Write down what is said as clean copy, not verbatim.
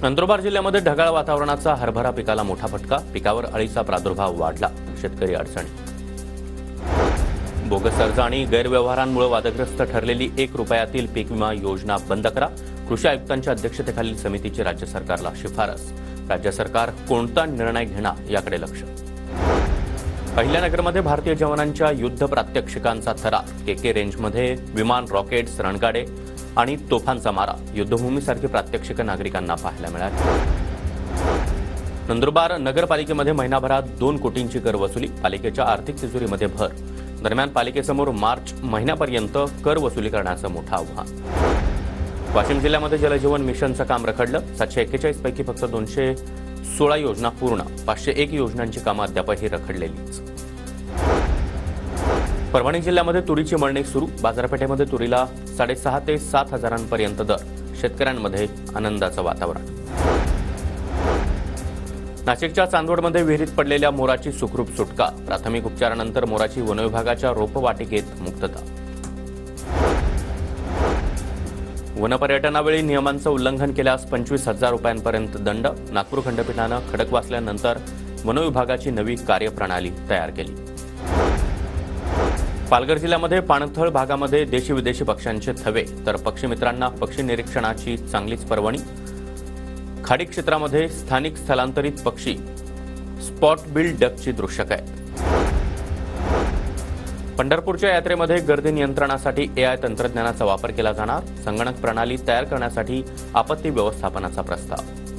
नंदुरबार जिल्ह्यामध्ये ढगाळ वातावरणाचा हरभरा पिकाला मोठा फटका. पिकावर अळीचा प्रादुर्भाव वाढला. शेतकरी अडचणी. बोगस अर्ज आणि गैरव्यवहारांमुळे वादग्रस्त ठरलेली 1 रुपयातील पीक विमा योजना बंद करा. कृषी आयुक्तांच्या अध्यक्षतेखालील समितीची राज्य सरकारला शिफारस. राज्य सरकार कोणता निर्णय घेणार याकडे लक्ष. अहिल्यानगरमध्ये भारतीय जवानांच्या युद्ध प्रात्यक्षिकांचा थरार. केके रेंजमध्ये विमान, रॉकेट्स, रणगाडे आणि तोफांचा मारा. युद्धभूमीसारखी प्रात्यक्षिकं नागरिकांना पाहायला मिळाली. नंदुरबार नगरपालिकेमध्ये महिनाभरात 2 कोटींची कर वसुली. पालिकेच्या आर्थिक तिजोरीमध्ये भर. दरम्यान पालिकेसमोर मार्च महिन्यापर्यंत कर वसुली करण्याचं मोठं आव्हान. वाशिम जिल्ह्यामध्ये जलजीवन मिशनचं काम रखडलं. 741 पैकी फक्त 216 योजना पूर्ण. 501 योजनांची कामं अद्यापही रखडलेलीच. परभणी जिल्ह्यामध्ये तुरीची मळणी सुरू. बाजारपेठेमध्ये तुरीला 6,500 ते 7 हजारांपर्यंत दर. शेतकऱ्यांमध्ये आनंदाचं वातावरण. नाशिकच्या चांदवडमध्ये विहिरीत पडलेल्या मोराची सुखरूप सुटका. प्राथमिक उपचारानंतर मोराची वनविभागाच्या रोपवाटिकेत मुक्तता. वनपर्यटनावेळी नियमांचं उल्लंघन केल्यास 25,000 रुपयांपर्यंत दंड. नागपूर खंडपीठानं खडकवासल्यानंतर वनविभागाची नवी कार्यप्रणाली तयार केली. पालघर जिल्ह्यामध्ये पाणथळ भागामध्ये देशी विदेशी पक्ष्यांचे थवे, तर पक्षीमित्रांना पक्षी निरीक्षणाची चांगलीच पर्वणी. खाडी क्षेत्रामध्ये स्थानिक स्थलांतरित पक्षी स्पॉट बिल डकची दृश्य काय. पंढरपूरच्या यात्रेमध्ये गर्दी नियंत्रणासाठी AI तंत्रज्ञानाचा वापर केला जाणार. संगणक प्रणाली तयार करण्यासाठी आपत्ती व्यवस्थापनाचा प्रस्ताव.